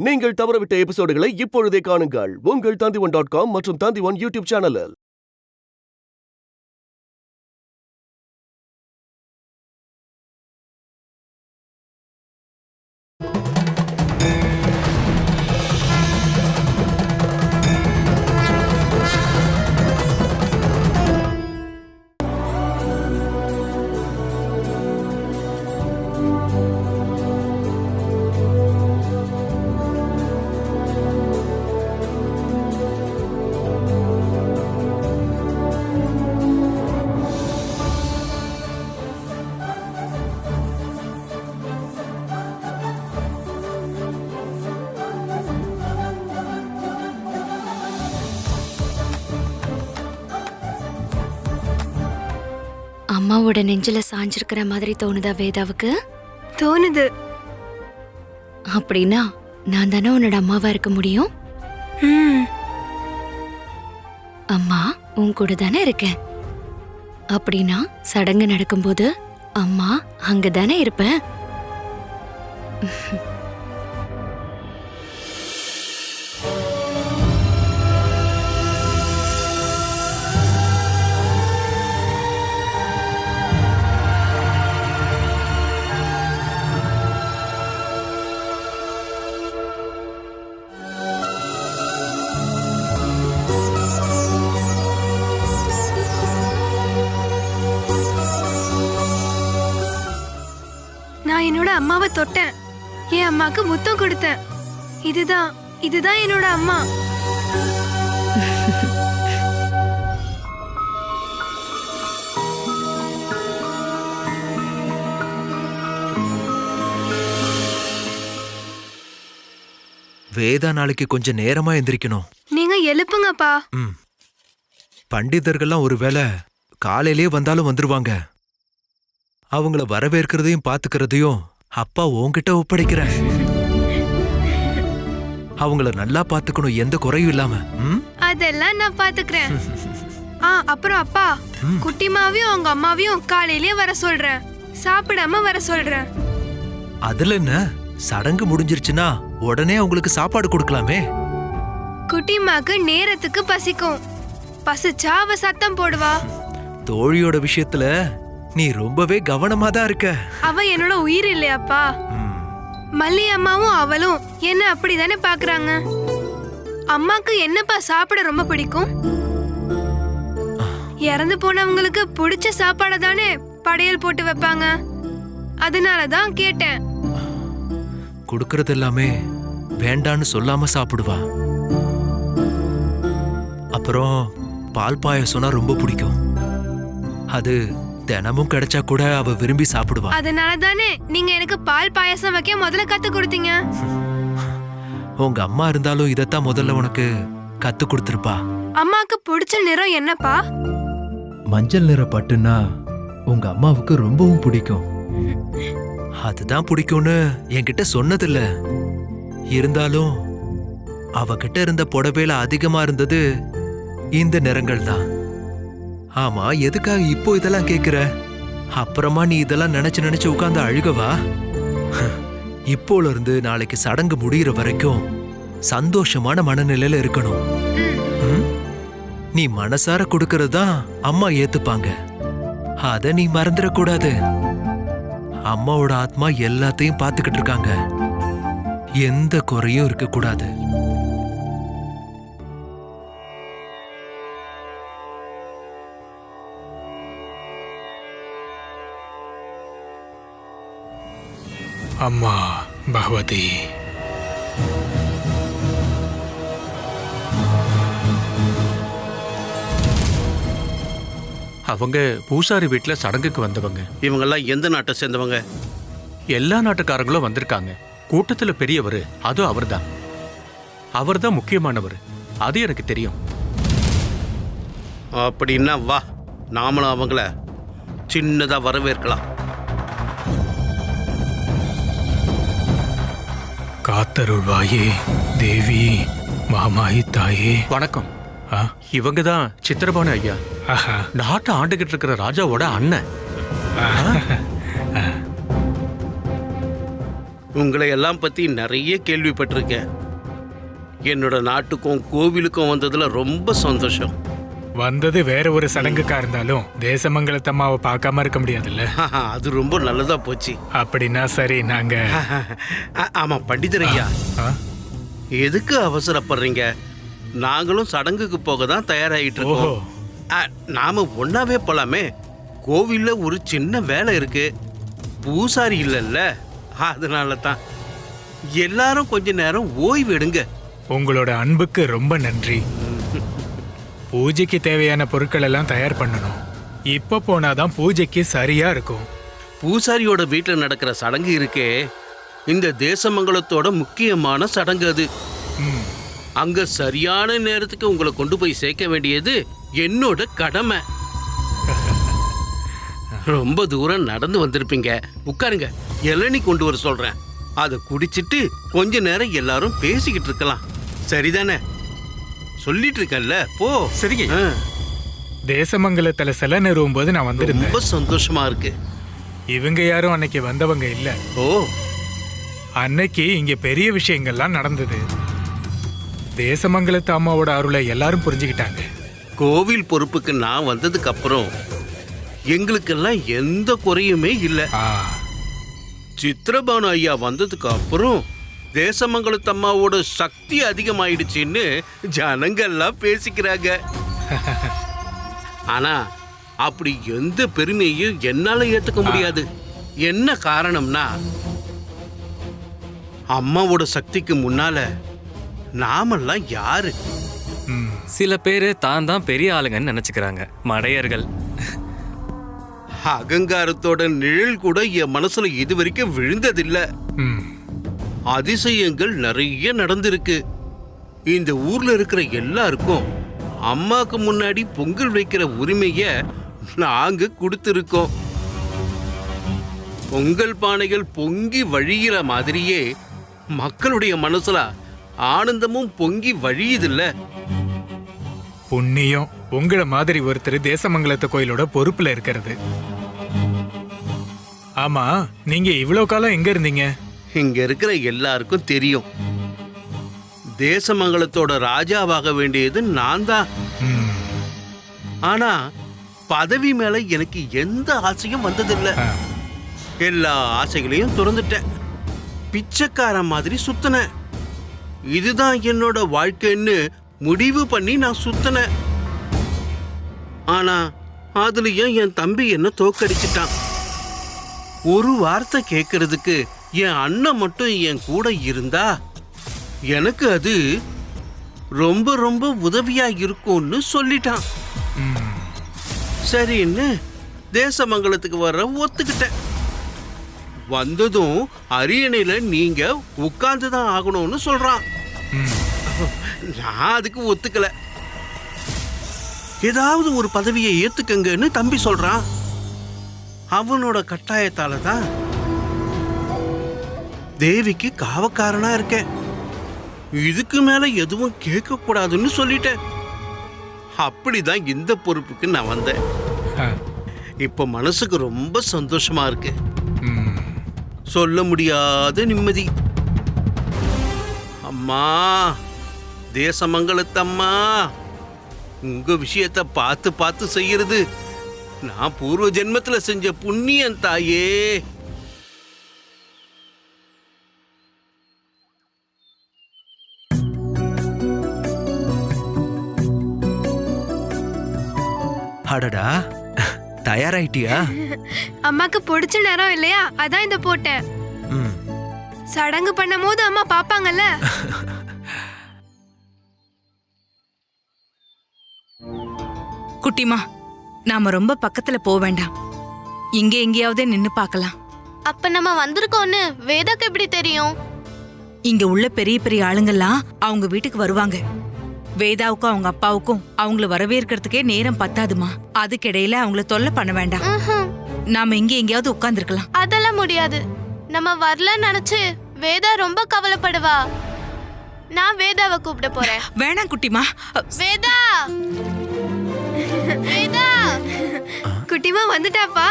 நீங்கள் தவறவிட்ட எபிசோடுகளை இப்பொழுதே காணுங்கள் உங்கள் Tandivan.com மற்றும் Tandivan யூடியூப் சேனலில். அம்மாவோட நெஞ்சில சாஞ்சிருக்கிற மாதிரி தோணுதா வேதாவுக்கு? தோணுது. அப்படின்னா நான் தானே உன்னோட அம்மாவா இருக்க முடியும். அம்மா உன் கூட தானே இருக்கேன். அப்படின்னா சடங்கு நடக்கும்போது அம்மா அங்கதானே இருப்பேன். நான் என்னோட அம்மாவை தொட்டேன். என் அம்மாக்கு முத்தம் கொடுத்தேன். இதுதான் என்னோட அம்மா. வேதா நாளைக்கு கொஞ்சம் நேரமா எந்திரிக்கணும். நீங்க எழுப்புங்கப்பா. பண்டிதர்கள்லாம் ஒருவேளை காலையிலே வந்தாலும் வந்துருவாங்க. அவங்கள வரவேற்கிறதையும் பாத்துக்கிறதையும் அப்பா உன்கிட்ட ஒப்படைக்கிறேன். அவங்கள நல்லா பாத்துக்கணும், எந்த குறையும் இல்லாம. அதெல்லாம் நான் பாத்துக்கிறேன். அப்புறம் அப்பா, குட்டிமாவையும் அவங்க அம்மாவையும் காலையிலே வர சொல்றேன். சாப்பிடாம வர சொல்றேன். அதுல என்ன, சடங்கு முடிஞ்சிருச்சுன்னா உடனே அவங்களுக்கு சாப்பாடு கொடுக்கலாமே. குட்டிமாக்கு நேரத்துக்கு பசிக்கும். பசிச்சா அவ சத்தம் போடுவா. தோழியோட விஷயத்துல நீ ரொம்பவே கவனமா தான் இருக்க. அவ என்னோட உயிர் இல்லையாப்பா. மல்லி அம்மாவும் அவளும் என்ன அப்படிதானே பாக்குறாங்க. அம்மாக்கு என்னப்பா சாப்பிட ரொம்ப பிடிக்கும்? இறந்து போனவங்களுக்கு பிடிச்ச சாப்பாட தானே படையல் போட்டு வைப்பாங்க. அதனாலதான் கேட்டேன். கொடுக்கறது எல்லாமே வேண்டான்னு சொல்லாம சாப்பிடுவா. அப்புறம் பால் பாயசம்னா ரொம்ப பிடிக்கும். அது தினமும் கிடைச்சா கூட அவ விரும்பி சாப்பிடுவா. அதனால தானே நீங்க எனக்கு பால் பாயசம் வைக்க முதல்ல கத்து கொடுத்தீங்க. உங்க அம்மா இருந்தாலும் இதத்தான் முதல்ல உனக்கு கத்து கொடுத்திருப்பா. அம்மாக்கு பிடிச்ச நிறம் என்னப்பா? மஞ்சள் நிற பட்டுன்னா உங்க அம்மாவுக்கு ரொம்பவும் பிடிக்கும். அதுதான் பிடிக்கும்னு என்கிட்ட சொன்னதில்ல. இருந்தாலும் அவகிட்ட இருந்த புடவையில அதிகமா இருந்தது இந்த நிறங்கள் தான். ஆமா, எதுக்காக இப்போ இதெல்லாம் கேக்குற? அப்புறமா நீ இதெல்லாம் நினைச்சு உட்கார்ந்து அழுகவா? இப்போல இருந்து நாளைக்கு சடங்கு முடிகிற வரைக்கும் சந்தோஷமான மனநிலையில இருக்கணும். நீ மனசார கொடுக்கறது தான் அம்மா ஏத்துப்பாங்க. அத நீ மறந்துடக்கூடாது. அம்மாவோட ஆத்மா எல்லாத்தையும் பார்த்துக்கிட்டு இருக்காங்க. எந்த குறையும் இருக்க கூடாது. அம்மா பகவதி, அவங்க பூசாரி வீட்டுல சடங்குக்கு வந்தவங்க. இவங்கெல்லாம் எந்த நாட்டை சேர்ந்தவங்க? எல்லா நாட்டுக்காரங்களும் வந்திருக்காங்க. கூட்டத்துல பெரியவர் அதுவும் அவர்தான். அவர்தான் முக்கியமானவர். அது எனக்கு தெரியும். அப்படின்னா வா, நாமளும் அவங்கள சின்னதா வரவேற்கலாம். காத்தருள்வாயே தேவி மகமாயி தாயே. வணக்கம். இவங்க தான் சித்திரபாணி ஐயா. நாட்டை ஆண்டுகிட்டு இருக்கிற ராஜாவோட அண்ணன். உங்களை எல்லாம் பத்தி நிறைய கேள்விப்பட்டிருக்கேன். என்னோட நாட்டுக்கும் கோவிலுக்கும் வந்ததுல ரொம்ப சந்தோஷம். வந்தது வேற ஒரு சடங்குக்கா இருந்தாலும் தேசமங்கலத்தம்மாவை பார்க்காம இருக்க முடியாதுல்ல. அது ரொம்ப நல்லதா போச்சு. அப்படின்னா சரி, நாங்க ஆமா பண்டிதரையா, ஆ? எதுக்கு அவசரப்படுறீங்க? நாங்களும் சடங்குக்கு போக தான் தயாராகிட்டு ஓஹோ. இருக்கோம். நாம ஒன்னாவே போலாமே. கோவில்ல ஒரு சின்ன வேலை இருக்கு, பூசாரி இல்லைல்ல, அதனால தான். எல்லாரும் கொஞ்ச நேரம் ஓய்வு எடுங்க. உங்களோட அன்புக்கு ரொம்ப நன்றி. பூஜைக்கு தேவையான பொருட்கள் எல்லாம் தயார் பண்ணணும். இப்ப போனாதான் பூஜைக்கு சரியா இருக்கும். பூசாரியோட வீட்டில் நடக்கிற சடங்கு இருக்கே, இந்த தேசமங்கலத்தோட முக்கியமான சடங்கு அது. ம். அங்க சரியான நேரத்துக்கு உங்களை கொண்டு போய் சேர்க்க வேண்டியது என்னோட கடமை. ரொம்ப தூரம் நடந்து வந்திருப்பீங்க, உட்காருங்க. இளநீ கொண்டு வர சொல்றேன். அதை குடிச்சிட்டு கொஞ்ச நேரம் எல்லாரும் பேசிக்கிட்டு இருக்கலாம், சரிதானே? சொல்லிட்டு இருக்கேன்ல, போ. சரிங்க. ஆ, தேசமங்கலத்துல சிலை நிறுவும் போது நான் வந்திருந்தேன். ரொம்ப சந்தோஷமா இருக்கு. இவங்க யாரும் அன்னைக்கு வந்தவங்க இல்ல. ஓ, அன்னைக்கு இங்க பெரிய விஷயங்கள்லாம் நடந்தது. தேசமங்கலத்து அம்மாவோட அருளை எல்லாரும் புரிஞ்சுக்கிட்டாங்க. கோவில் பொறுப்புக்கு நான் வந்ததுக்கு அப்புறம் எங்களுக்கெல்லாம் எந்த குறையுமே இல்லை. ஆ, சித்திரபானு ஐயா வந்ததுக்கு அப்புறம் தேசமங்கலத்தம்மாவோட சக்தி அதிகமாயிடுச்சுன்னு ஜனங்கள்லாம் பேசிக்கிறாங்க. ஆனா அப்படி எந்த பெருமையும் என்னால ஏத்துக்க முடியாது. என்ன காரணம்னா, அம்மாவோட சக்திக்கு முன்னால நாமெல்லாம் யாரு? ம். சில பேர் தான் பெரிய ஆளுங்கன்னு நினைச்சுக்கிறாங்க, மடையர்கள். அகங்காரத்தோட நிழல் கூட என் மனசுல இது வரைக்கும் விழுந்ததில்லை. ம். அதிசயங்கள் நிறைய நடந்திருக்கு. இந்த ஊர்ல இருக்கிற எல்லாருக்கும் அம்மாக்கு முன்னாடி பொங்கல் வைக்கிற உரிமைய நாங்க கொடுத்திருக்கோம். பொங்கல் பானைகள் பொங்கி வழிகிற மாதிரியே மக்களுடைய மனசுல ஆனந்தமும் பொங்கி வழியுதில்ல. புண்ணியம் உங்கள மாதிரி ஒருத்தர் தேசமங்கலத்து கோயிலோட பொறுப்புல இருக்கிறது. ஆமா, நீங்க இவ்வளவு காலம் எங்க இருந்தீங்க? இங்க இருக்கிற எல்லாருக்கும் தெரியும், தேசமங்கலத்தோட ராஜாவாக வேண்டியது நான் தான். ம். ஆனா பதவி மேல எனக்கு எந்த ஆசையும் வந்ததில்லை. ஆ. எல்லா ஆசைகளையும் துறந்துட்டேன். பிச்சைக்காரன் மாதிரி சுத்தினேன். இதுதான் என்னோட வாழ்க்கைன்னு முடிவு பண்ணி நான் சுத்தினேன். ஆனா அதுலயும் என் தம்பி என்ன தோக்கடிச்சிட்டான். ஒரு வார்த்தை கேட்கறதுக்கு என் அண்ணன் மட்டும் என் கூட இருந்தா எனக்கு அது ரொம்ப ரொம்ப உதவியா இருக்கும்னு சொல்லிட்டான். ம். சரின்னு தேசமங்கலத்துக்கு வர ஒத்துக்கிட்டேன். வந்ததும் அரியணையில நீங்க உட்கார்ந்துதான் ஆகணும்னு சொல்றான். ம். நான் அதுக்கு ஒத்துக்கல. ஏதாவது ஒரு பதவியை ஏத்துக்கங்கன்னு தம்பி சொல்றான். அவனோட கட்டாயத்தால தான் தேவிக்கு காவக்காரனா இருக்கேன். இதுக்கு மேல எதுவும் கேட்க கூடாதுன்னு சொல்லிட்டேன். அப்படிதான் இந்த பொறுப்புக்கு நான் வந்தேன். ஆ. இப்ப மனசுக்கு ரொம்ப சந்தோஷமா இருக்கு. ம். சொல்ல முடியாத நிம்மதி. அம்மா, தேசமங்கலத்தம்மா, உங்க விஷயத்தை பார்த்து பார்த்து செய்யறது நான் பூர்வ ஜென்மத்துல செஞ்ச புண்ணியம் தாயே. அடடா, தயாராயிட்டியா? அம்மாக்கு பிடிச்ச நேரம் இல்லையா, அதான் இத போட்டேன். ம். சடங்கு பண்ணும் போது அம்மா பாப்பாங்கல்ல. குட்டிமா, நாம ரொம்ப பக்கத்துல போக வேண்டாம். இங்க எங்கேயாவது நின்னு பார்க்கலாம். அப்ப நம்ம வந்திருக்கோம்னு வேதாக்கு எப்படி தெரியும்? இங்க உள்ள பெரிய பெரிய ஆளுங்கெல்லாம் அவங்க வீட்டுக்கு வருவாங்க. வேதாவுக்கும் அவங்க அப்பாவுக்கும் அவங்கள வரவேற்கிறதுக்கே நேரம் பத்தாதுமா. அதுக்கிடையில அவங்கள தொல்லை பண்ண வேண்டாம். நாம இங்க எங்கேயாவது உட்கார்ந்துருக்கலாம். அதெல்லாம் முடியாது. நம்ம வரலன்னு நினைச்சு வேதா ரொம்ப கவலைப்படுவா. நான் வேதாவை கூப்பிட போறேன். வேணாம் குட்டிமா. வேதா, வேதா, குட்டிமா வந்துட்டாப்பா.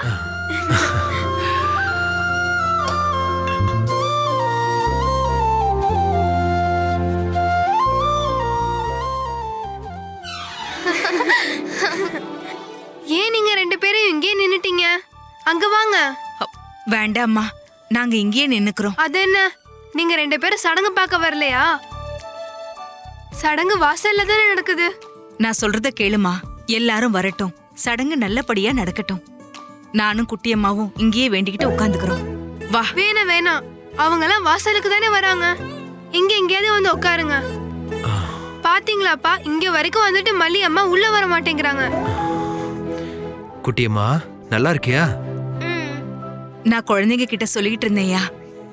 இங்கே நின்னுட்டீங்க, அங்க வாங்க. வேண்டாம்மா, நாங்க இங்கேயே நின்னுக்கிறோம். அது என்ன, நீங்க 2 பேரும் சடங்கு பார்க்க வரலையா? சடங்கு வாசல்ல தானே நடக்குது. நான் சொல்றத கேளுமா, எல்லாரும் வரட்டும், சடங்கு நல்லபடியா நடக்கட்டும். நானும் குட்டியம்மாவும் இங்கேயே வேண்டிக்கிட்டு உட்காந்துக்கிறோம். வா. வேணாம் வேணாம், அவங்கெல்லாம் வாசலுக்கு தானே வராங்க. இங்க எங்கேயாவது வந்து உட்காருங்க. பாத்தீங்களாப்பா, இங்க வரைக்கும் வந்துட்டு மல்லி அம்மா உள்ள வர மாட்டேங்கிறாங்க. குட்டியம்மா நல்லா இருக்கியா? நான் குழந்தைங்க கிட்ட சொல்லிட்டு இருந்தேயா,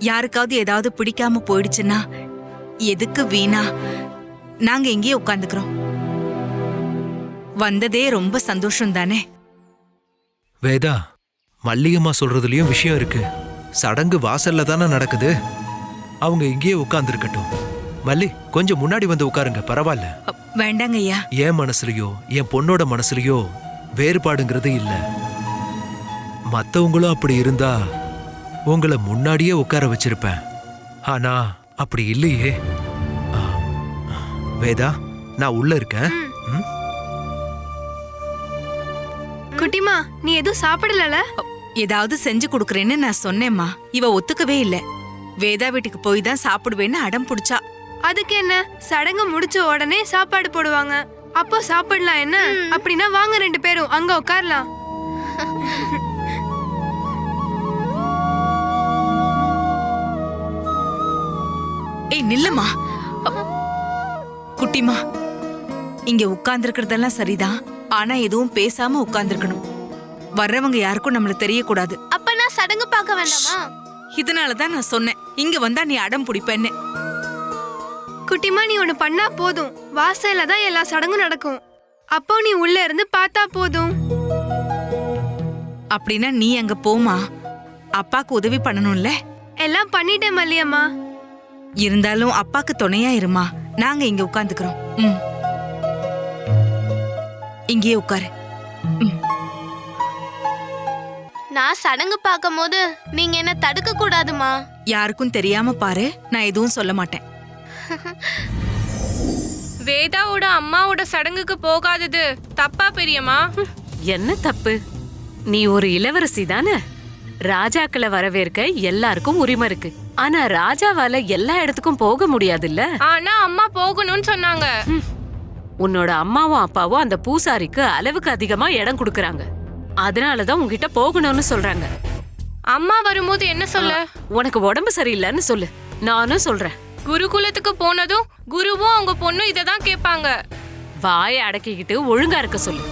யாருக்காவது ஏதாவது பிடிக்காம போயிடுச்சுன்னா எதுக்கு வீணா, நாங்க இங்கேயே உட்காந்துக்கிறோம். வந்ததே ரொம்ப சந்தோஷம் தானே. வேதா, மல்லிகம்மா சொல்றதுலயும் விஷயம் இருக்கு. சடங்கு வாசல்ல தானே நடக்குது, அவங்க இங்கேயே உட்கார்ந்துருக்கட்டும். மல்லி, கொஞ்சம் முன்னாடி வந்து உட்காருங்க, பரவாயில்ல. வேண்டாங்க ஐயா. என் மனசுலயோ என் பொண்ணோட மனசுலயோ வேறுபாடுங்கிறது இல்ல. மத்தவங்களும் அப்படி இருந்தா உங்களை முன்னாடியே உட்கார வச்சிருப்பேன். ஆனா அப்படி இல்லையே. ஆ, வேதா, நான் உள்ள இருக்கேன். ம்? குட்டிமா, நீ எதுவும் சாப்பிடல? ஏதாவது செஞ்சு கொடுக்கறேன்னு நான் சொன்னேம்மா. இவ ஒத்துக்கவே இல்ல. வேதா வீட்டுக்கு போய் தான் சாப்பிடுவேன்னு அடம் பிடிச்சா. அதுக்கு என்ன, சடங்கு முடிச்ச உடனே சாப்பாடு போடுவாங்க, அப்போ சாப்பிடலாம் என்ன? அப்படின்னா வாங்க 2 பேரும் அங்க உட்காரலாம். ஏய் நில்லுமா. குட்டிமா, இங்க உட்கார்ந்துருக்கிறதெல்லாம் சரிதான், ஆனா எதுவும் பேசாம உட்கார்ந்துருக்கணும். வர்றவங்க யாருக்கும் நம்மள தெரியக்கூடாது. அப்ப நான் சடங்கு பார்க்க வேண்டாமா? இதனாலதான் நான் சொன்னேன், இங்க வந்தா நீ அடம் பிடிப்பேன்னு. குட்டிமா, நீ ஒண்ணு பண்ணா போதும், வாசல்ல தான் எல்லா சடங்கும் நடக்கும். அப்போ நீ உள்ள இருந்து பார்த்தா போதும். அப்படின்னா நீ அங்க போமா, அப்பாக்கு உதவி பண்ணணும்ல. எல்லாம் பண்ணிட்டேன் மல்லியம்மா. இருந்தாலும் அப்பாக்கு துணையா இருமா, நாங்க இங்க உட்கார்ந்துக்கிறோம். இங்கேயே உட்காரு. நான் சடங்கு பார்க்கும் போது நீங்க என்ன தடுக்க கூடாதுமா. யாருக்கும் தெரியாம பாரு, நான் எதுவும் சொல்ல மாட்டேன். வேதாவோட அம்மாவோட சடங்குக்கு போகாதது தப்பா பெரியம்மா? என்ன தப்பு? நீ ஒரு இளவரசி தானே, ராஜாக்களை வரவேற்க எல்லாருக்கும் உரிமை இருக்கு. ஆனா ராஜாவால எல்லா இடத்துக்கும் போக முடியாதுல்ல. ஆனா அம்மா போகணும்னு சொன்னாங்க. உன்னோட அம்மாவும் அப்பாவும் அந்த பூசாரிக்கு அளவுக்கு அதிகமா இடம் கொடுக்கறாங்க. அதனாலதான் உன்கிட்ட போகணும்னு சொல்றாங்க. அம்மா வரும்போது என்ன சொல்ல? உனக்கு உடம்பு சரியில்லைன்னு சொல்லு, நானும் சொல்றேன். குருகுலத்துக்கு போனதும் குருவும் அவங்க பொண்ணும் இததான் கேட்பாங்க. வாயை அடக்கிக்கிட்டு ஒழுங்கா இருக்க சொல்லு.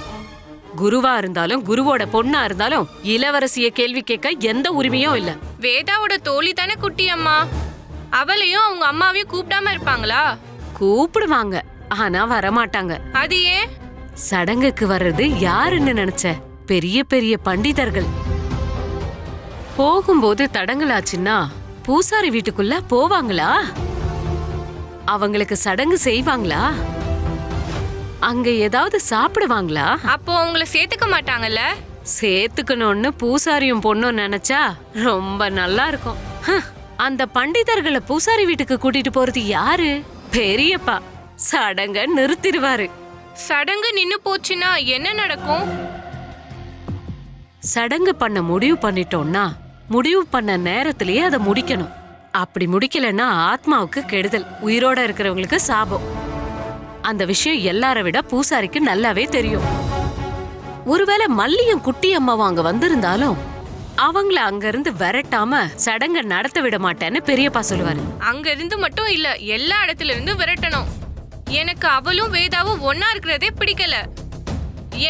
குருவா இருந்தாலும் குருவோட பொண்ணா இருந்தாலும் இளவரசிய கேள்வி கேட்க எந்த உரிமையும் இல்ல. வேதாவோட தோழி தானே குட்டி அம்மா, அவளையும் அவங்க அம்மாவையும் கூப்பிடாம இருப்பாங்களா? கூப்பிடுவாங்க, ஆனா வரமாட்டாங்க. அது ஏன்? சடங்குக்கு வர்றது யாருன்னு நினைச்ச? பெரிய பெரிய பண்டிதர்கள். போகும்போது தடங்கலாச்சுன்னா பூசாரி வீட்டுக்குள்ள போவாங்களா? அவங்களுக்கு சடங்கு செய்வாங்களா? அங்க ஏதாவது சாப்பிடுவாங்களா? அப்போ உங்களை சேர்த்துக்க மாட்டாங்கல்ல? சேர்த்துக்கணும்னு பூசாரியும் பொண்ணும் நினைச்சா ரொம்ப நல்லா இருக்கும். அந்த பண்டிதர்களை பூசாரி வீட்டுக்கு கூட்டிட்டு போறது யாரு? பெரியப்பா. சடங்க நிறுத்திடுவாரு. சடங்கு நின்னு போச்சுன்னா என்ன நடக்கும்? சடங்கு பண்ண முடிவு பண்ணிட்டோம்னா முடிவு பண்ண நேரத்திலேயே அதை முடிக்கணும். அப்படி முடிக்கலன்னா ஆத்மாவுக்கு கெடுதல், உயிரோட இருக்கிறவங்களுக்கு சாபம். அந்த விஷயம் எல்லார விட பூசாரிக்கு நல்லாவே தெரியும். ஒருவேளை மல்லியும் குட்டி அம்மாவும் அங்க வந்திருந்தாலும் அவங்கள அங்க இருந்து விரட்டாம சடங்க நடத்த விட மாட்டேன்னு பெரியப்பா சொல்லுவாரு. அங்க இருந்து மட்டும் இல்ல, எல்லா இடத்துல இருந்து விரட்டணும். எனக்கு அவளும் வேதாவும் ஒன்னா இருக்கிறதே பிடிக்கல.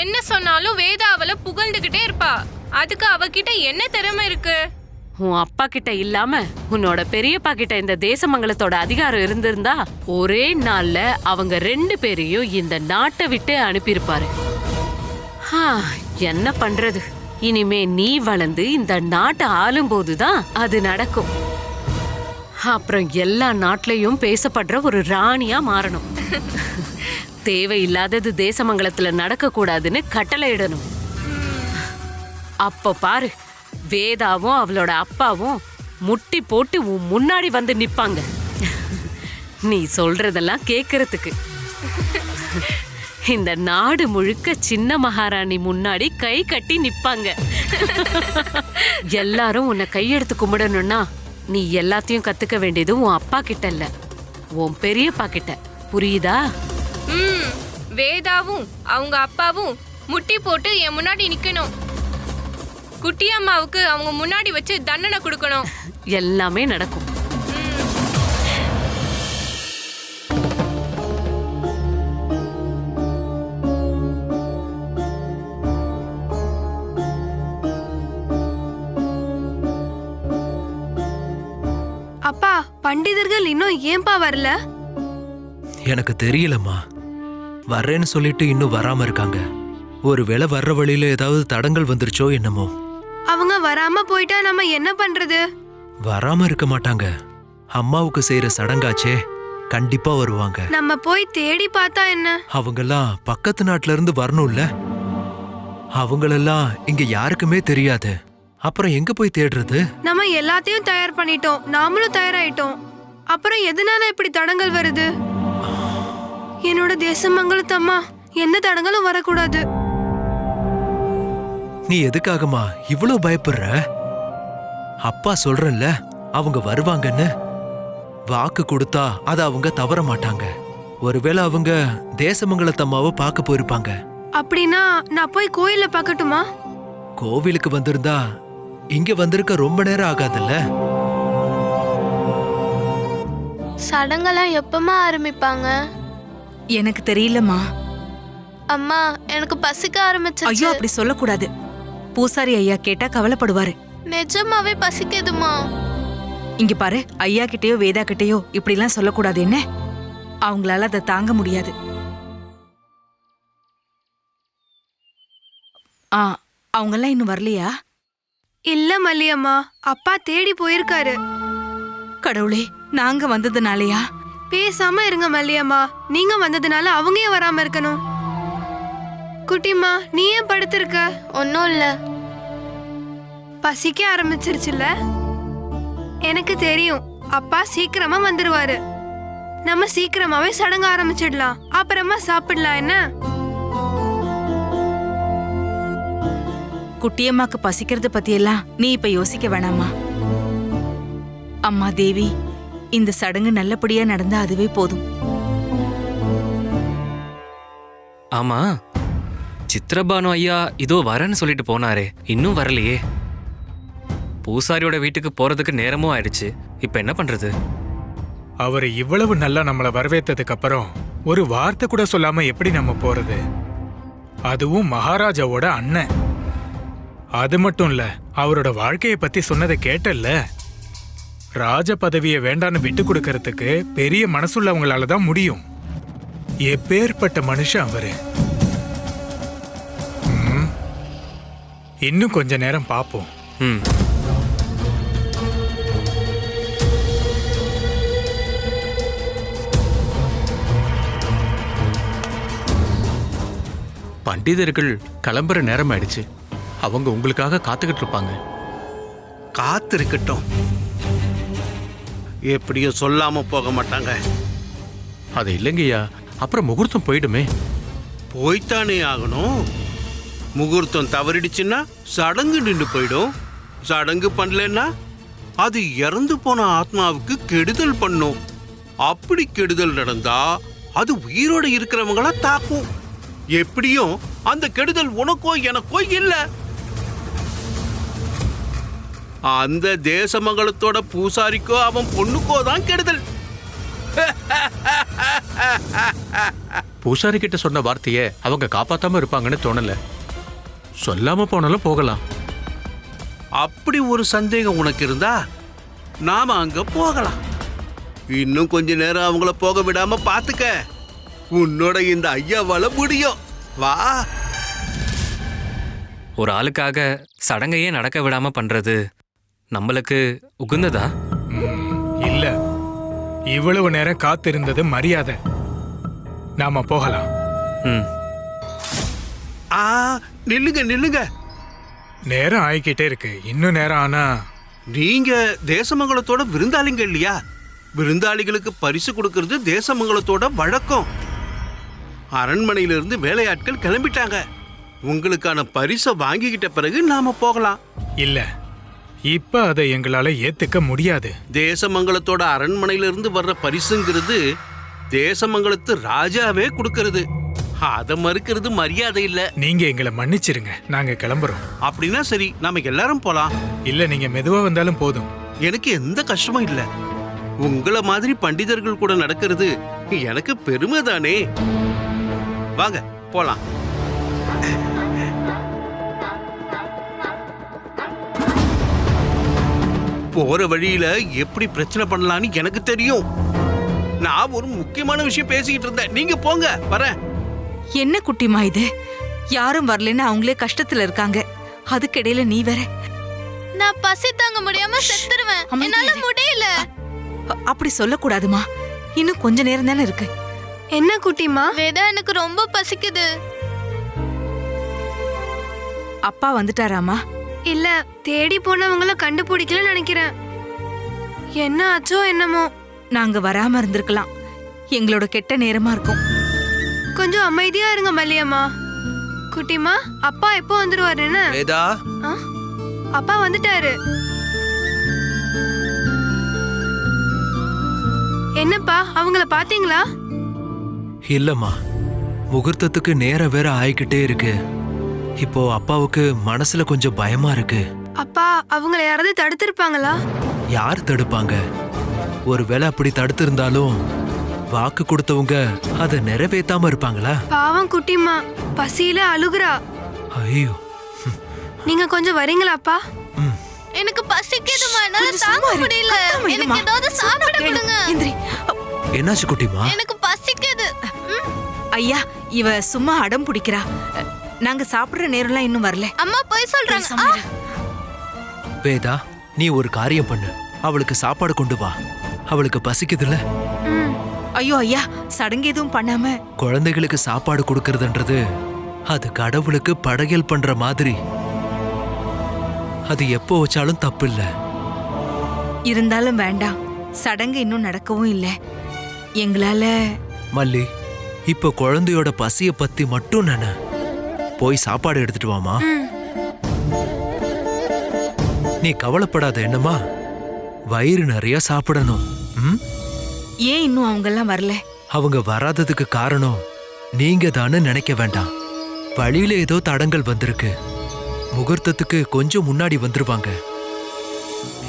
என்ன சொன்னாலும் வேதா அவளை புகழ்ந்துகிட்டே இருப்பா. அதுக்கு அவகிட்ட என்ன திறமை இருக்கு? உன் அப்பா கிட்ட இல்லாம உன்னோட பெரியப்பா கிட்ட இந்த தேசமங்கலத்தோட அதிகாரம் இருந்திருந்தா ஒரே நாள்ல அவங்க 2 பேரையும் இந்த நாட்டை விட்டு அனுப்பியிருப்பாரு. என்ன பண்றது? இனிமே நீ வளர்ந்து இந்த நாட்டை ஆளும் போதுதான் அது நடக்கும். அப்புறம் எல்லா நாட்டிலையும் பேசப்படுற ஒரு ராணியா மாறணும். தேவையில்லாதது தேசமங்கலத்துல நடக்க கூடாதுன்னு கட்டளை இடணும். அப்ப பாரு, வேதாவும் அவளோட அப்பாவும் முட்டி போட்டு உன் முன்னாடி வந்து நிப்பாங்க. நீ சொல்றதெல்லாம் கேக்குறதுக்கு. இந்த நாடு முழுக்க சின்ன மகாராணி முன்னாடி கை கட்டி நிப்பாங்க. எல்லாரும் உன்னை கையெடுத்து கும்பிடணும்னா நீ எல்லாத்தையும் கத்துக்க வேண்டியது உன் அப்பா கிட்ட இல்ல, உன் பெரியப்பா கிட்ட. புரியுதா? வேதாவும் அவங்க அப்பாவும் முட்டி போட்டு என் முன்னாடி நிக்கணும். குட்டி அம்மாவுக்கு அவங்க முன்னாடி வச்சு தண்டனை கொடுக்கணும். எல்லாமே நடக்கும். அப்பா, பண்டிதர்கள் இன்னும் ஏன்பா வரல? எனக்கு தெரியலம்மா. வர்றேன்னு சொல்லிட்டு இன்னும் வராம இருக்காங்க. ஒருவேளை வர்ற வழியில ஏதாவது தடங்கள் வந்துருச்சோ என்னமோ. அவங்க வராம போயிட்டா நம்ம என்ன பண்றது? வராம இருக்க மாட்டாங்க. அம்மாவுக்கு செய்யற சடங்காச்சே, கண்டிப்பா வருவாங்க. நம்ம போய் தேடி பார்த்தா என்ன? அவங்கெல்லாம் பக்கத்து நாட்டுல இருந்து வரணும்ல. அவங்களெல்லாம் இங்க யாருக்குமே தெரியாது. அப்புறம் எங்க போய் தேடுறது? நம்ம எல்லாத்தையும் தயார் பண்ணிட்டோம், நாமளும் தயாராயிட்டோம். அப்புறம் எதனால இப்படி தடங்கள் வருது? என்னோட தேசமங்கலத்தம்மா, எந்த தடங்களும் வரக்கூடாது. நீ எதுக்காகமா இவ்வளவு பயப்படுற? அப்பா சொல்றேன்ல, அவங்க வருவாங்கன்னு. வாக்கு கொடுத்தா அத அவங்க தவற மாட்டாங்க. ஒருவேளை அவங்க தேசமங்கலத்தம்மாவை பார்க்க போயிருப்பாங்க. அப்படின்னா நான் போய் கோயில பார்க்கட்டுமா? கோவிலுக்கு வந்திருந்தா இங்க வந்திருக்க ரொம்ப நேரம் ஆகாதுல்ல. சடங்கெல்லாம் எப்பமா ஆரம்பிப்பாங்க? எனக்கு தெரியலம்மா. அம்மா, எனக்கு பசிக்க ஆரம்பிச்சு. ஐயோ, அப்படி சொல்லக்கூடாது. பூசாரி ஐயா கேட்டா கவலைப்படுவாரு. நிஜமாவே பசிக்குதுமா. இங்க பாரு, ஐயா கிட்டயோ வேதா கிட்டயோ இப்படி எல்லாம் சொல்லக்கூடாது. என்ன, அவங்களால அதை தாங்க முடியாது. அவங்கெல்லாம் இன்னும் வரலையா? இல்ல மல்லியம்மா, அப்பா தேடி போயிருக்காரு. கடவுளே, நாங்க வந்ததுனாலயா? பேசாம இருங்க மல்லியம்மா, நீங்க வந்ததுனால அவங்க ஏன் வராம இருக்கணும்? குட்டிம்மா, நீ ஏன் படுத்திருக்க? ஒன்னும் இல்ல. பசிக்க ஆரம்பிச்சிருச்சுல்ல? எனக்கு தெரியும், அப்பா சீக்கிரமா வந்துருவாரு. நம்ம சீக்கிரமாவே சடங்கு ஆரம்பிச்சிடலாம், அப்புறமா சாப்பிடலாம். என்ன? குட்டியம்மாக்கு பசிக்கிறது பத்தியெல்லாம் நீ இப்ப யோசிக்க வேணாமா. அம்மா தேவி, இந்த சடங்கு நல்லபடியா நடந்தா அதுவே போதும். ஆமா, சித்ரபானு ஐயா இதோ வரேன்னு சொல்லிட்டு போனாரே, இன்னும் வரலையே. பூசாரியோட வீட்டுக்கு போறதுக்கு நேரமும் ஆயிடுச்சு. இப்ப என்ன பண்றது? அவர் இவ்வளவு நல்லா நம்மளை வரவேற்றதுக்கு அப்புறம் ஒரு வார்த்தை கூட சொல்லாம எப்படி நம்ம போறது? அதுவும் மகாராஜாவோட அண்ணன். அது மட்டும் இல்ல, அவரோட வாழ்க்கையை பத்தி சொன்னதை கேட்டல்ல. ராஜ பதவியை வேண்டான்னு விட்டு கொடுக்கறதுக்கு பெரிய மனசுள்ளவங்களால தான் முடியும். எப்பேற்பட்ட மனுஷன் அவரு. இன்னும் கொஞ்ச நேரம் பாப்போம். பண்டிதர்கள் கிளம்புற நேரம் ஆயிடுச்சு. அவங்க உங்களுக்காக காத்துக்கிட்டு இருப்பாங்க. காத்திருக்கட்டும், எப்படியும் சொல்லாம போக மாட்டாங்க. அது இல்லைங்கய்யா, அப்புறம் முகூர்த்தம் போயிடுமே. போய்த்தானே ஆகணும். முகூர்த்தம் தவறிடுச்சுன்னா சடங்கு நின்று போயிடும். சடங்கு பண்ணலன்னா அது இறந்து போன ஆத்மாவுக்கு கெடுதல் பண்ணும். அப்படி கெடுதல் நடந்தா அது உயிரோட இருக்கிறவங்கள தாக்கும். எப்படியும் அந்த கெடுதல் உனக்கோ எனக்கோ இல்ல, அந்த தேசமங்கலத்தோட பூசாரிக்கோ அவன் பொண்ணுக்கோ தான் கெடுதல். பூசாரி கிட்ட சொன்ன வார்த்தையை அவங்க காப்பாத்தாம இருப்பாங்கன்னு தோணல. சொல்லாம போனாலும் போகலாம். அப்படி ஒரு சந்தேகம் உனக்கு இருந்தா நாம அங்க போகலாம். இன்னும் கொஞ்ச நேரம் அவங்கள போக விடாம பாத்துக்க. உன்னோட இந்த ஐயாவால முடியும். வா. ஒரு ஆளுக்காக சடங்கையே நடக்க விடாம பண்றது நம்மளுக்கு உகுந்ததா? இல்ல, இவ்வளவு நேரம் காத்திருந்தது மரியாதை. நாம போகலாம். நில்லுங்க நில்லுங்க, நேரம் ஆயிக்கிட்டே இருக்கு. இன்னும் நேரம் ஆனா. நீங்க தேசமங்கலத்தோட விருந்தாளிங்க இல்லையா? விருந்தாளிகளுக்கு பரிசு கொடுக்கறது தேசமங்கலத்தோட வழக்கம். அரண்மனையிலிருந்து வேலையாட்கள் கிளம்பிட்டாங்க. உங்களுக்கான பரிசை வாங்கிக்கிட்ட பிறகு நாம போகலாம். இல்ல, இப்ப அதை எங்களால ஏத்துக்க முடியாது. தேசமங்கலத்தோட அரண்மனையிலிருந்து வர்ற பரிசுங்கிறது தேசமங்கலத்து ராஜாவே கொடுக்கறது. அதை மறுக்கிறது மரியாதை இல்ல. நீங்க எங்களை மன்னிச்சிருங்க, நாங்க கிளம்புறோம். அப்படின்னா சரி, நாம எல்லாரும் போலாம். இல்ல, நீங்க மெதுவா வந்தாலும் போதும். எனக்கு எந்த கஷ்டமும் இல்ல. உங்களை மாதிரி பண்டிதர்கள் கூட நடக்கிறது எனக்கு பெருமை தானே. வாங்க போலாம். போற வழியில எப்படி பிரச்சனை பண்ணலான்னு எனக்கு தெரியும். நான் ஒரு முக்கியமான விஷயம் பேசிக்கிட்டு இருந்தேன். நீங்க போங்க, வரேன். என்ன குட்டிமா இது? யாரும் வரலன்னு அவங்களே கஷ்டத்துல இருக்காங்க. அதுக்கிடையில நீ வேற. நான் பசி தாங்க முடியாம செத்துருவேன். என்னால முடியல. அப்படி சொல்லக்கூடாதுமா. இன்னும் கொஞ்ச நேரம் தானே இருக்கு. என்ன குட்டிமா? வேதா, எனக்கு ரொம்ப பசிக்குது. அப்பா வந்துட்டாராமா? இல்ல, தேடி போனவங்கள கண்டுபிடிக்கல நினைக்கிறேன். என்ன ஆச்சோ என்னமோ. நாங்க வராம இருந்திருக்கலாம். எங்களோட கெட்ட நேரமா இருக்கும். கொஞ்சம் அமைதியா இருங்க மல்லியம்மா. குட்டிமா, அப்பா எப்போ வந்துருவாரு? என்ன வேதா, அப்பா வந்துட்டாரு. என்னப்பா, அவங்கள பாத்தீங்களா? இல்லம்மா, முகூர்த்தத்துக்கு நேரம் வேற ஆயிக்கிட்டே இருக்கு. இப்போ அப்பாவுக்கு மனசுல கொஞ்சம் பயமா இருக்கு. அப்பா, அவங்கள யாராவது தடுத்திருப்பாங்களா? யார் தடுப்பாங்க? ஒருவேளை அப்படி தடுத்திருந்தாலும் வாக்கு கொடுத்தவங்க அதை நிறைவேத்தாம இருப்பாங்களா? பாவம் குட்டிமா, பசியில அழுகுறா. ஐயோ, நீங்க கொஞ்சம் வரீங்களாப்பா? எனக்கு பசிக்குதுமா, என்னால தாங்க முடியல. எனக்கு ஏதாவது சாப்பிட கொடுங்க. என்னாச்சு குட்டிமா? எனக்கு பசிக்குது. ஐயா, இவ சும்மா அடம் பிடிக்கிறா. நாங்க சாப்பிடுற நேரம்லாம் இன்னும் வரல. அம்மா போய் சொல்றாங்க. வேதா, நீ ஒரு காரியம் பண்ணு. அவளுக்கு சாப்பாடு கொண்டு வா. அவளுக்கு பசிக்குதுல்ல. ஐயோ ஐயா, சடங்கு எதுவும் பண்ணாம குழந்தைகளுக்கு சாப்பாடு கொடுக்கறதுன்றது அது கடவுளுக்கு படையல் பண்ற மாதிரி. அது எப்போ வச்சாலும் தப்பு இல்ல. இருந்தாலும் வேண்டாம். சடங்கு இன்னும் நடக்கவும் இல்ல. எங்களால. மல்லி, இப்ப குழந்தையோட பசிய பத்தி மட்டும் நினை. போய் சாப்பாடு எடுத்துட்டு வாமா. நீ கவலைப்படாத என்னமா. வயிறு நிறைய சாப்பிடணும். ஏன் இன்னும் அவங்க எல்லாம் வரல? அவங்க வராததுக்கு காரணம் நீங்க தானு நினைக்க வேண்டாம். வழியில ஏதோ தடங்கள் வந்திருக்கு. முகூர்த்தத்துக்கு கொஞ்சம் முன்னாடி வந்துருவாங்க.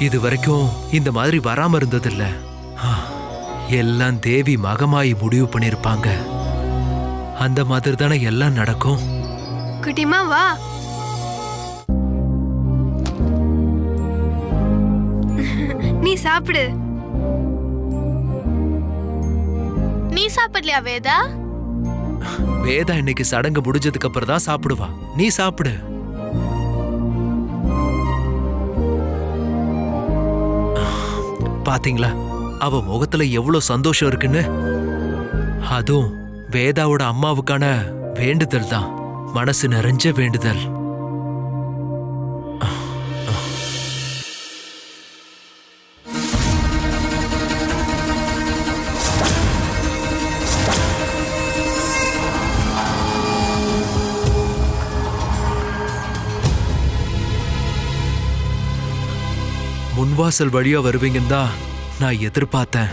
இது வரைக்கும் இந்த மாதிரி வராம இருந்ததில்ல. எல்லாம் தேவி மகமாயி முடிவு பண்ணிருப்பாங்க. அந்த மாதிரி தானே எல்லாம் நடக்கும். குட்டிமா வா. நீ சாப்பிடு. நீ சாப்பிடலையா வேதா? வேதா இன்னைக்கு சடங்கு முடிஞ்சதுக்கு அப்புறம் தான் சாப்பிடுவா. நீ சாப்பிடு. பாத்தீங்களா அவ முகத்துல எவ்வளவு சந்தோஷம் இருக்குன்னு. அதுவும் வேதாவோட அம்மாவுக்கான வேண்டுதல் தான். மனசு நிறைஞ்ச வேண்டுதல். முன்வாசல் வழியா வருவீங்கன்னு தான் நான் எதிர்பார்த்தேன்.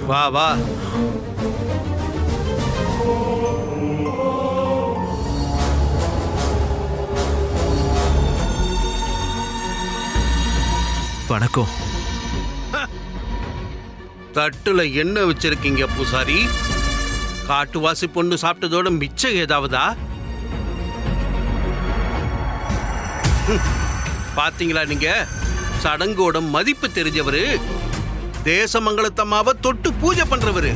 வா வா. வணக்கம். தட்டுல என்ன வச்சிருக்கீங்க பூசாரி? காட்டுவாசி பொண்ணு சாப்பிட்டதோட மிச்சம் ஏதாவதா? பாத்தீங்களா, நீங்க சடங்கோட மதிப்பு தெரிஞ்சவரு. தேசமங்கலத்தம்மாவை தொட்டு பூஜை பண்றவரு.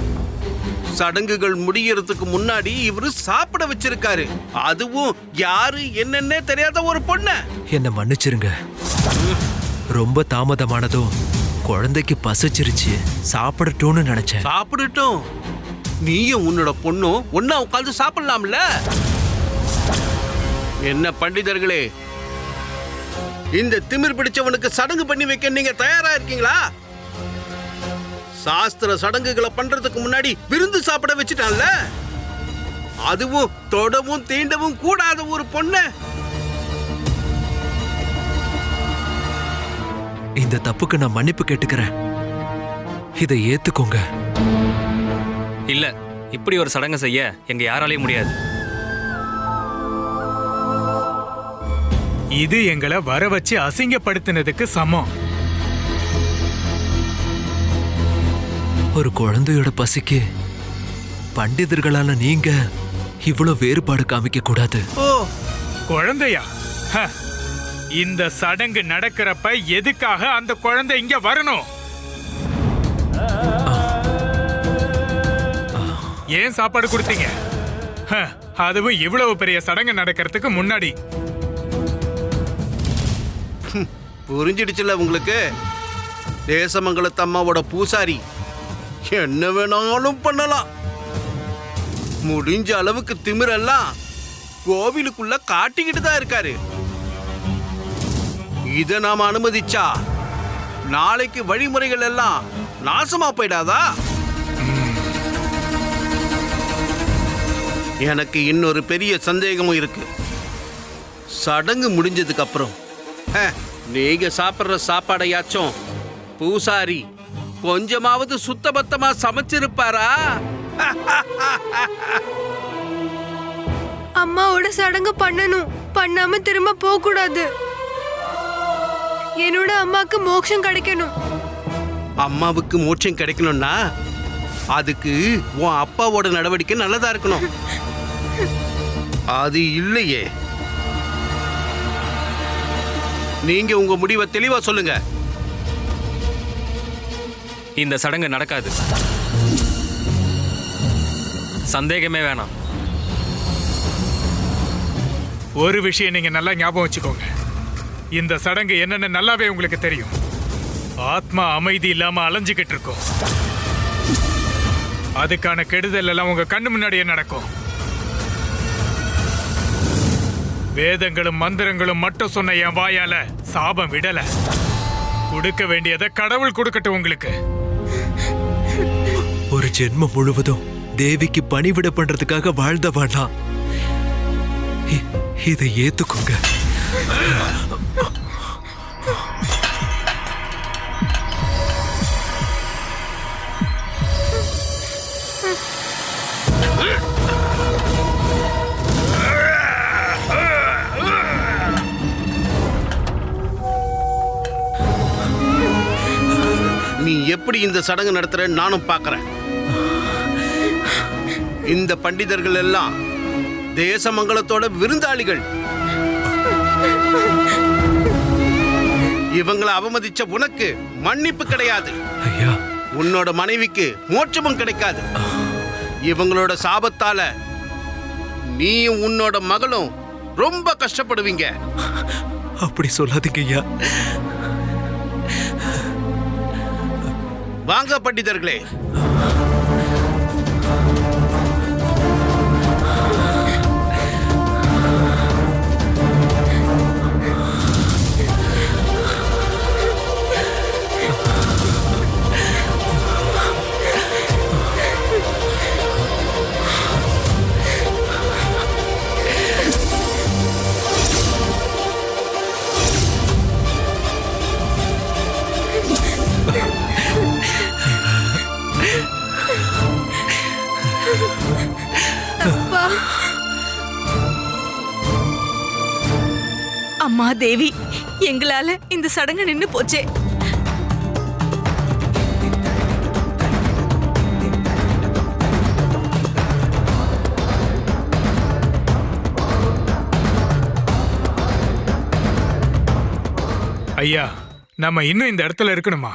சடங்குகள் முடியறதுக்கு முன்னாடி இவரு சாப்பிட வச்சிருக்காரு. அதுவும் யாரு என்னன்னே தெரியாத ஒரு பொண்ண. என்ன மன்னிச்சிருங்க. ரொம்ப தாமதமானதும் குழந்தைக்கு பசிச்சிருச்சு. சாப்பிடட்டும்னு நினைச்சேன். சாப்பிடட்டும். நீயும் உன்னோட பொண்ணும் ஒன்னா உட்கார்ந்து சாப்பிடலாம்ல? என்ன பண்டிதர்களே, இந்த திமிர் பிடிச்சவனுக்கு சடங்கு பண்ணி வைக்க நீங்க தயாரா இருக்கீங்களா? சாஸ்திர சடங்குகளை பண்றதுக்கு முன்னாடி விருந்து சாப்பிட வச்சுட்டான்ல, அதுவும் தொடவும் தீண்டவும் கூடாத ஒரு பொண்ணு. இந்த தப்புக்கு நான் மன்னிப்பு கேட்டுக்கிறேன். இதை ஏத்துக்கோங்க. இல்ல, இப்படி ஒரு சடங்கு செய்ய எங்க யாராலையும் முடியாது. இது எங்களை வர வச்சு அசிங்கப்படுத்தினதுக்கு சமம். ஒரு குழந்தையோட பசிக்கு பண்டிதர்களால நீங்க இவ்வளவு வேறுபாடு காமிக்க கூடாது. குழந்தையா? இந்த சடங்கு நடக்கிறப்ப எதுக்காக அந்த குழந்தை இங்க வரணும்? ஏன் சாப்பாடு கொடுத்தீங்க? அதுவும் இவ்வளவு பெரிய சடங்கு நடக்கிறதுக்கு முன்னாடி. புரிஞ்சிடுச்சுல உங்களுக்கு? தேசமங்கலத்து அம்மாவோட பூசாரி என்ன வேணாலும் பண்ணலாம். முடிஞ்ச அளவுக்கு திமிரெல்லாம் கோவிலுக்குள்ள காட்டிக்கிட்டு தான் இருக்காரு. இத நாம அனுமதிச்சா நாளைக்கு வழிமுறைகள் எல்லாம் நாசமா போயிடாதா? எனக்கு இன்னொரு பெரிய சந்தேகமும் இருக்கு. சடங்கு முடிஞ்சதுக்கு அப்புறம் நீங்க சாப்பிடுற சாப்பாடையாச்சும் பூசாரி கொஞ்சமாவது சுத்தபத்தமா சமைச்சிருப்பாரா? அம்மாவோட சடங்கு பண்ணணும், பண்ணாம திரும்ப போக கூடாது. என்னோட அம்மாக்கு மோட்சம் கிடைக்கணும். அம்மாவுக்கு மோட்சம் கிடைக்கணும்னா அதுக்கு உன் அப்பாவோட நடவடிக்கை நல்லதா இருக்கணும். அது இல்லையே. நீங்க உங்க முடிவை தெளிவா சொல்லுங்க. இந்த சடங்கு நடக்காது. சந்தேகமே வேணாம். ஒரு விஷயம் நீங்க நல்லா ஞாபகம் வச்சுக்கோங்க. இந்த சடங்கு என்னன்னு நல்லாவே உங்களுக்கு தெரியும். ஆத்மா அமைதி இல்லாம அலைஞ்சுக்கிட்டு இருக்கும். அதுக்கான கெடுதல் எல்லாம் உங்க கண்ணு முன்னாடியே நடக்கும். வேதங்களும் மந்திரங்களும் மட்டும் சொன்ன என் வாயால சாபம் விடல. கொடுக்க வேண்டியதை கடவுள் கொடுக்கட்டும் உங்களுக்கு. ஒரு ஜென்மம் முழுவதும் தேவிக்கு பணிவிட பண்றதுக்காக வாழ்ந்தவானா? இதை ஏத்துக்கோங்க. நீ எப்படி இந்த சடங்கு நடத்துற நானும் பார்க்கறேன். இந்த பண்டிதர்கள் எல்லாம் தேசமங்கலத்தோட விருந்தாளிகள். இவங்களை அவமதிச்ச உனக்கு மன்னிப்பு கிடையாது. உன்னோட மனைவிக்கு மோட்சமும் கிடைக்காது. இவங்களோட சாபத்தால நீயும் உன்னோட மகளும் ரொம்ப கஷ்டப்படுவீங்க. அப்படி சொல்லாதீங்க ஐயா. வாங்க பண்டிதர்களே. அம்மா தேவி, எங்களால இந்த சடங்கு நின்னு போச்சே. ஐயா, நம்ம இன்னும் இந்த இடத்துல இருக்கணுமா?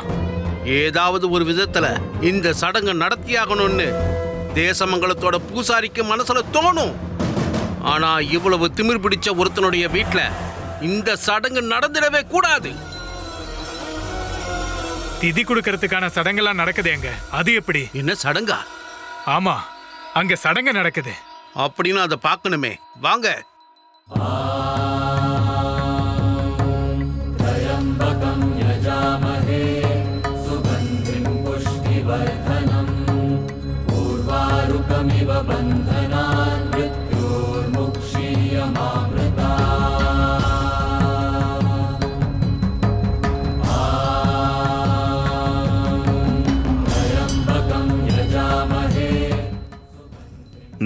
ஏதாவது ஒரு விதத்துல இந்த சடங்கு நடத்தியாகணும்னு தேசமங்கலத்தோட பூசாரிக்கு மனசுல தோணும். ஆனா இவ்வளவு திமிர் பிடிச்ச ஒருத்தனுடைய வீட்டுல இந்த சடங்கு நடந்துடவே கூடாது. திதி கொடுக்கறதுக்கான சடங்கெல்லாம் நடக்குது எங்க? அது எப்படி? என்ன சடங்கா? ஆமா, அங்க சடங்கு நடக்குது. அப்படின்னு அதை பார்க்கணுமே. வாங்க.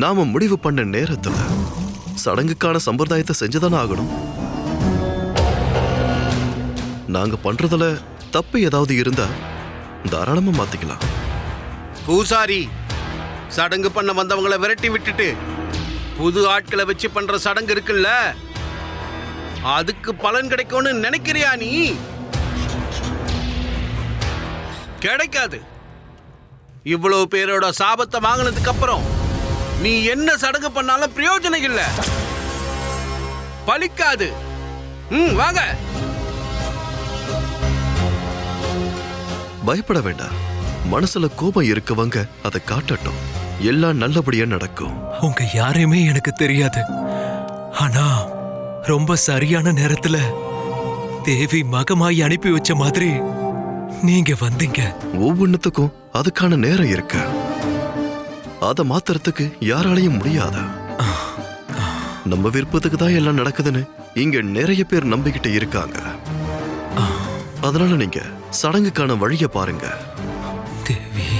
நாம முடிவு பண்ண நேரத்துல சடங்குக்கான சம்பிரதாயத்தை செஞ்சுதானே ஆகணும். நாங்க பண்றதுல தப்பு ஏதாவது இருந்தா தாராளமா மாத்திக்கலாம். பூசாரி, சடங்கு பண்ண வந்தவங்களை விரட்டி விட்டுட்டு புது ஆட்களை வச்சு பண்ற சடங்கு இருக்குல்ல, அதுக்கு பலன் கிடைக்கும்னு நினைக்கிறியா நீ? கிடைக்காது. இவ்வளவு பேரோட சாபத்தை வாங்கினதுக்கு அப்புறம் நீ என்ன சடங்கு பண்ணாலும் பிரயோஜனம் இல்ல, பலிக்காது. வாங்க. பயப்பட வேண்டாம். மனசுல கோபம் இருக்கவங்க அதை காட்டட்டும். எல்லாம் நல்லபடியா நடக்கும். உங்க யாரையுமே எனக்கு தெரியாது. ஆனா ரொம்ப சரியான நேரத்துல தேவி மகமாயி அனுப்பி வச்ச மாதிரி நீங்க வந்தீங்க. ஒவ்வொன்னுத்துக்கும் அதுக்கான நேரம் இருக்கு. அதை மாத்துறதுக்கு யாராலையும் முடியாத. நம்ம விருப்பத்துக்கு தான் எல்லாம் நடக்குதுன்னு இங்க நிறைய பேர் நம்பிக்கிட்டு இருக்காங்க. அதனால நீங்க சடங்குக்கான வழிய பாருங்க. தேவி,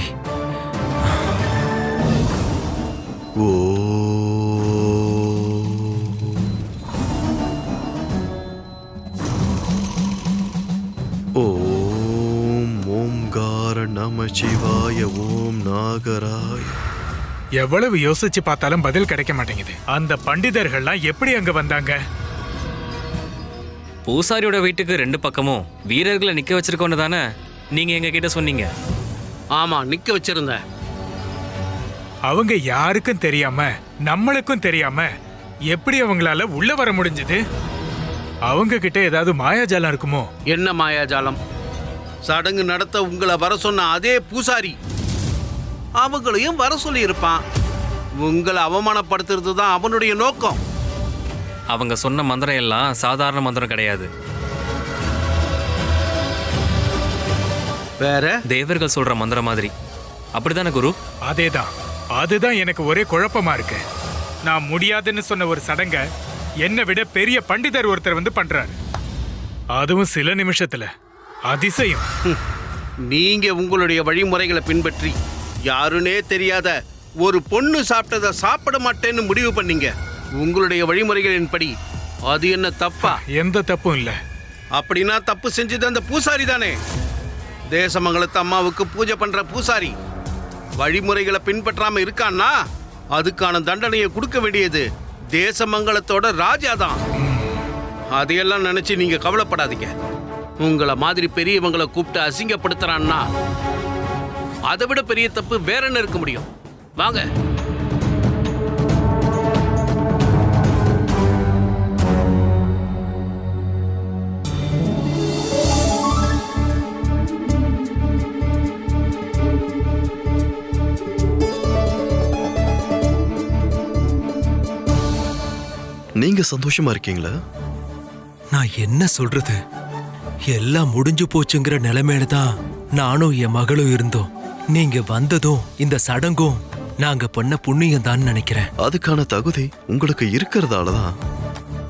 ஓம் ஓம்கார நம சிவாய ஓம் நாகராய. எவ்வளவு யோசிச்சு பார்த்தாலும் பதில் கிடைக்க மாட்டேங்குது. அந்த பண்டிதர்கள்லாம் எப்படி அங்க வந்தாங்க? பூசாரியோட வீட்டுக்கு 2 பக்கமும் வீரர்களை நிக்க வச்சிருக்கோன்னு தானே நீங்க எங்க கிட்ட சொன்னீங்க. ஆமா, நிக்க வச்சிருந்தேன். அவங்க யாருக்கும் தெரியாம நம்மளுக்கும் தெரியாம எப்படி அவங்களால உள்ள வர முடிஞ்சது? அவங்க கிட்ட ஏதாவது மாயாஜாலம் இருக்குமோ? என்ன மாயாஜாலம்? சடங்கு நடத்த உங்களை வர சொன்ன அதே பூசாரி அவங்களையும் வர சொல்லி இருப்பான். உங்களை அவமானப்படுத்துறது தான் அவனுடைய நோக்கம். அவங்க சொன்ன மந்திரம் எல்லாம் சாதாரண மந்திரம் கிடையாது. வேற தேவர்கள் சொல்ற மந்திரம் மாதிரி. அப்படிதானே குரு? அதேதான். அதுதான் எனக்கு ஒரே குழப்பமா இருக்கு. நான் முடியாதுன்னு சொன்ன ஒரு சடங்க என்னை விட பெரிய பண்டிதர் ஒருத்தர் வந்து பண்றாரு. அதுவும் சில நிமிஷத்துல. அதிசயம். நீங்க உங்களுடைய வழிமுறைகளை பின்பற்றி யாருனே தெரியாத ஒரு பொண்ணு சாப்பிட்டதை சாப்பிட மாட்டேன்னு முடிவு பண்ணீங்க. உங்களுடைய வழிமுறைகளின்படி அது என்ன தப்பா? எந்த தப்பும் இல்ல. அப்படின்னா தப்பு செஞ்சது அந்த பூசாரி தானே. தேசமங்கலத்து அம்மாவுக்கு பூஜை பண்ற பூசாரி வழிமுறைகளை பின்பற்றாம இருக்கான்னா அதுக்கான தண்டனையை கொடுக்க வேண்டியது தேசமங்கலத்தோட ராஜா தான். அதையெல்லாம் நினைச்சு நீங்க கவலைப்படாதீங்க. உங்களை மாதிரி பெரியவங்களை கூப்பிட்டு அசிங்கப்படுத்துறான்னா அதை விட பெரிய தப்பு வேற என்ன இருக்க முடியும்? வாங்க. நீங்க சந்தோஷமா இருக்கீங்களா? நான் என்ன சொல்றது? எல்லாம் முடிஞ்சு போச்சுங்கிற நிலைமையில தான் நானும் என் மகளும் இருந்தோம். நீங்க வந்ததும் இந்த சடங்கும் நாங்க பண்ண புண்ணியம் தான் நினைக்கிறேன். அதுக்கான தகுதி உங்களுக்கு இருக்கிறதால தான்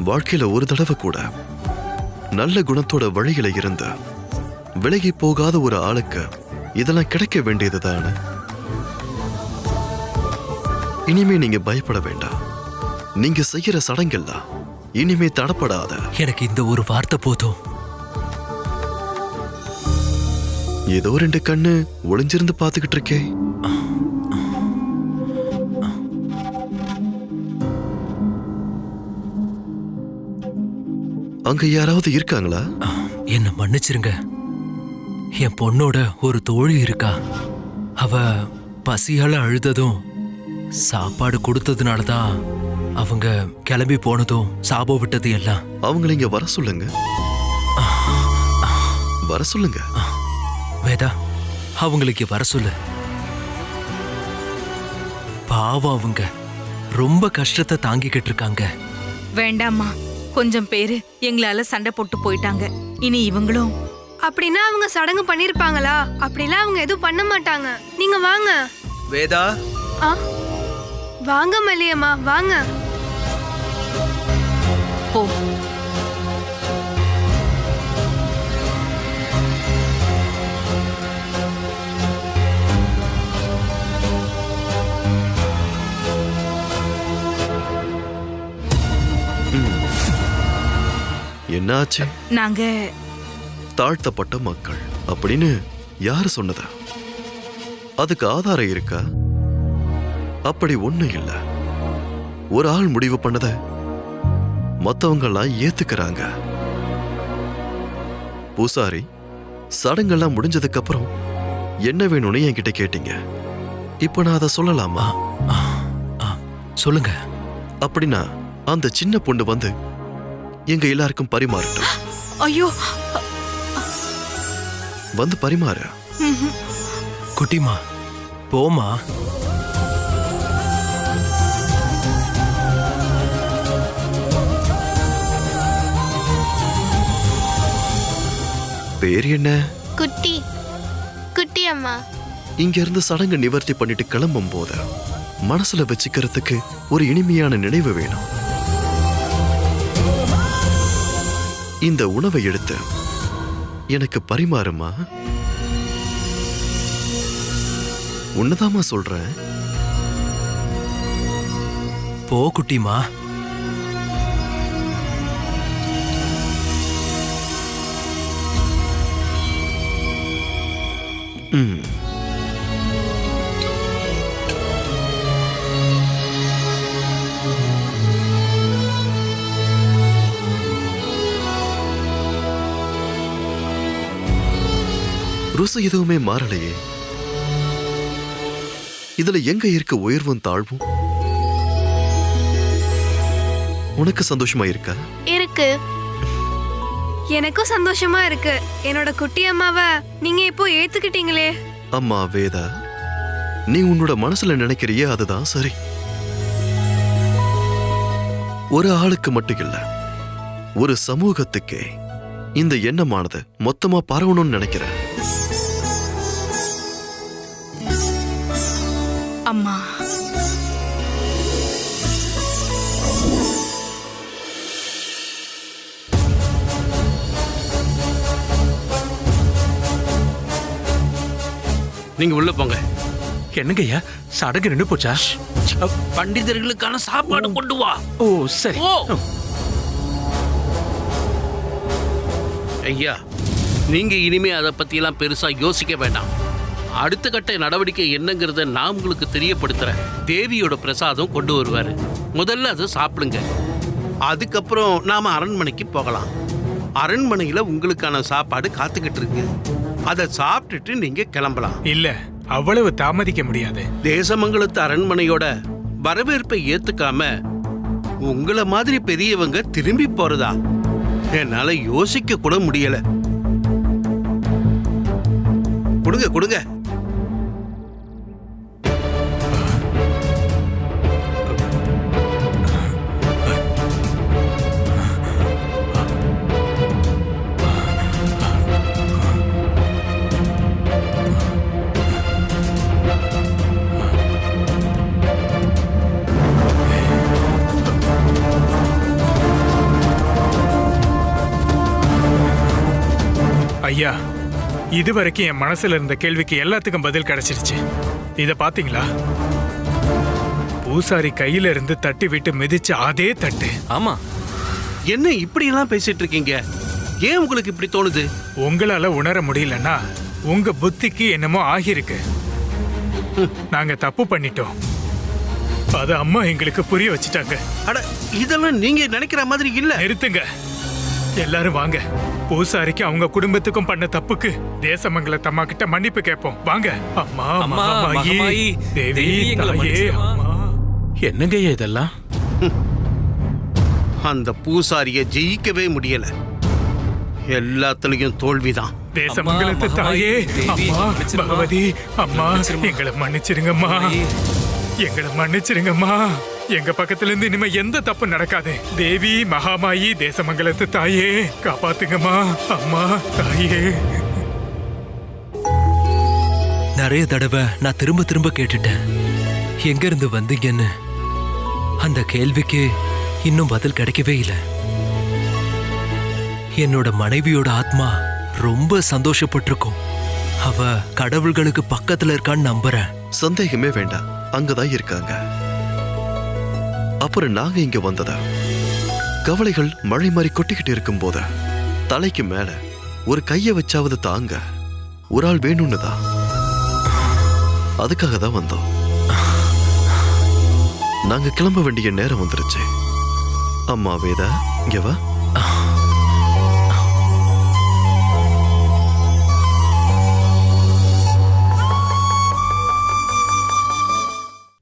வாழ்க்கையில ஒரு தடவை கூட நல்ல குணத்தோட வழியில இருந்த விலகி போகாத ஒரு ஆளுக்கு இதெல்லாம் கிடைக்க வேண்டியது தானே. இனிமே நீங்க பயப்பட வேண்டாம். நீங்க செய்யற சடங்கெல்லாம் இனிமே தடப்படாத. எனக்கு இந்த ஒரு வார்த்தை போதும். ஏதோ 2 கண்ணு ஒளிஞ்சிருந்து பாத்துக்கிட்டு இருக்கே. அங்க யாராவது இருக்காங்களா? என்ன மன்னிச்சிருங்க. என் பொண்ணோட ஒரு தோழி இருக்கா. அவ பசியால அழுததும் சாப்பாடு கொடுத்ததுனால தான் அவங்க கிளம்பி போனதும் சாபம் விட்டது எல்லாம். அவங்களை இங்க வர சொல்லுங்க. வர சொல்லுங்க. வேதா, அவங்களுக்கு வர சொல்லு. பாவம் அவங்க ரொம்ப கஷ்டத்தை தாங்கிக்கிட்டு இருக்காங்க. வேண்டாம்மா, கொஞ்சம் பேரு எங்களால சண்டை போட்டு போயிட்டாங்க. இனி இவங்களும் அப்படின்னா அவங்க சடங்கு பண்ணிருப்பாங்களா? அப்படிலாம் அவங்க எதுவும் பண்ண மாட்டாங்க. நீங்க வாங்க. வேதா, ஆ, வாங்க மல்லியம்மா, வாங்க. போ. என்னாச்சு? நாங்க தாழ்த்தப்பட்ட மக்கள் அப்படின்னு யாரு சொன்னது? அதுக்கு ஆதாரம் இருக்கா? அப்படி ஒண்ணு இல்ல. ஒரு ஆள் முடிவு பண்ணத மத்தவங்க எல்லாம் ஏத்துக்கிறாங்க. பூசாரி, சடங்கெல்லாம் முடிஞ்சதுக்கு அப்புறம் என்ன வேணும்னு என்கிட்ட கேட்டீங்க. இப்ப நான் அதை சொல்லலாமா? சொல்லுங்க. அப்படின்னா அந்த சின்ன பொண்ணு வந்து எங்க எல்லாருக்கும் பரிமாறட்டும். ஐயோ, வந்து பரிமாறு. குட்டிமா, போமா. பேர் என்ன? குட்டி. குட்டி அம்மா. இங்க இருந்து சடங்கு நிவர்த்தி பண்ணிட்டு கிளம்பும் போது மனசுல வச்சுக்கிறதுக்கு ஒரு இனிமையான நினைவு வேணும். இந்த உணவை எடுத்து எனக்கு பரிமாறுமா. உன்னதாமா சொல்றேன். போ குட்டிமா. ருசி எதுவுமே மாறலையே. இதுல எங்க இருக்க உயர்வும் தாழ்வும்? உனக்கு சந்தோஷமா இருக்கா? இருக்கு. எனக்கும் சந்தோஷமா இருக்கு. என்னோட குட்டி அம்மாவை நீங்க இப்போ ஏத்துக்கிட்டீங்களே. அம்மா வேதா, நீ உன்னோட மனசுல நினைக்கிறியே அதுதான் சரி. ஒரு ஆளுக்கு மட்டும் இல்ல, ஒரு சமூகத்துக்கே இந்த எண்ணமானது மொத்தமா பரவணும்னு நினைக்கிறேன். அம்மா, நீங்க உள்ள போங்க. என்னங்கய்யா, சடங்கு நின்று போச்சா? பண்டிதர்களுக்கான சாப்பாடு கொண்டு வா. ஓ சரி. ஐயா, நீங்க இனிமே அதை பத்தியெல்லாம் பெருசா யோசிக்க வேண்டாம். அடுத்த கட்ட நடவடிக்கை என்னங்கிறத நான் உங்களுக்கு தெரியப்படுத்துறேன். தேவியோட பிரசாதம் கொண்டு வருவாரு. முதல்ல அதை சாப்பிடுங்க. அதுக்கப்புறம் நாம அரண்மனைக்கு போகலாம். அரண்மனையில உங்களுக்கான சாப்பாடு காத்துக்கிட்டு இருக்கு. அதை சாப்பிட்டுட்டு நீங்க கிளம்பலாம். இல்ல, அவ்வளவு தாமதிக்க முடியாது. தேசமங்கலத்து அரண்மனையோட வரவேற்பை ஏத்துக்காம உங்கள மாதிரி பெரியவங்க திரும்பி போறதா என்னால யோசிக்க கூட முடியல. கொடுங்க கொடுங்க. ஐயா, இதுவரைக்கும் என் மனசுல இருந்த கேள்விக்கு எல்லாத்துக்கும் பதில் கிடைச்சிருச்சு. இத பாத்தீங்களா? பூசாரி கையில இருந்து தட்டி விட்டு மிதிச்ச அதே தட்டு. ஆமா. என்ன இப்படி எல்லாம் பேசிட்டு இருக்கீங்க? ஏன் உங்களுக்கு இப்படி தோணுது? உங்களால உணர முடியலன்னா உங்க புத்திக்கு என்னமோ ஆகியிருக்கு. நாங்க தப்பு பண்ணிட்டோம். அத அம்மா எங்களுக்கு புரிய வச்சுட்டாங்க. அட, இதெல்லாம் நீங்க நினைக்கிற மாதிரி இல்ல. நிறுத்துங்க. எல்லாரும் வாங்க. பூசாரிக்கு அவங்க குடும்பத்துக்கும் பண்ண தப்புக்கு தேசமங்கலத்து அம்மா கிட்ட மன்னிப்பு கேட்போம். வாங்க. அம்மா, மகமாயி, தேவி, தாயே, அம்மா. என்னங்கய்யா இதெல்லாம்? அந்த பூசாரிய ஜெயிக்கவே முடியல. எல்லாத்துலயும் தோல்விதான். தேசமங்கலத்து தாயே, அம்மா, பகவதி, அம்மா, எங்களை மன்னிச்சிருங்கம்மா. எங்களை மன்னிச்சிருங்கம்மா. எங்க பக்கத்துல இருந்து இனிமே எந்த தப்பு நடக்காது. தேவி மகாமாயி தேசமங்கலத்து தாயே காப்பாத்துங்கம்மா. அம்மா தாயே. நிறைய தடவை நான் திரும்ப திரும்ப கேட்டுட்டேன், எங்க இருந்து வந்தீங்கன்னு. அந்த கேள்விக்கு இன்னும் பதில் கிடைக்கவே இல்லை. என்னோட மனைவியோட ஆத்மா ரொம்ப சந்தோஷப்பட்டிருக்கும். அவ கடவுள்களுக்கு பக்கத்துல இருக்கான்னு நம்புறேன். சந்தேகமே வேண்டாம், அங்கதான் இருக்காங்க. அப்புறம் நாங்க இங்க வந்ததா கவலைகள் மழை மாதிரி கொட்டிக்கிட்டு இருக்கும் போது தலைக்கு மேல ஒரு கைய வச்சாவது தாங்க ஒரு ஆள் வேணும்னு தான். அதுக்காக தான் வந்தோம். நாங்க கிளம்ப வேண்டிய நேரம் வந்துருச்சு. அம்மா வேதா, இங்க வா.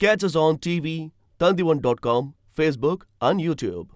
Catch us on TV, Tandivan.com, Facebook and YouTube.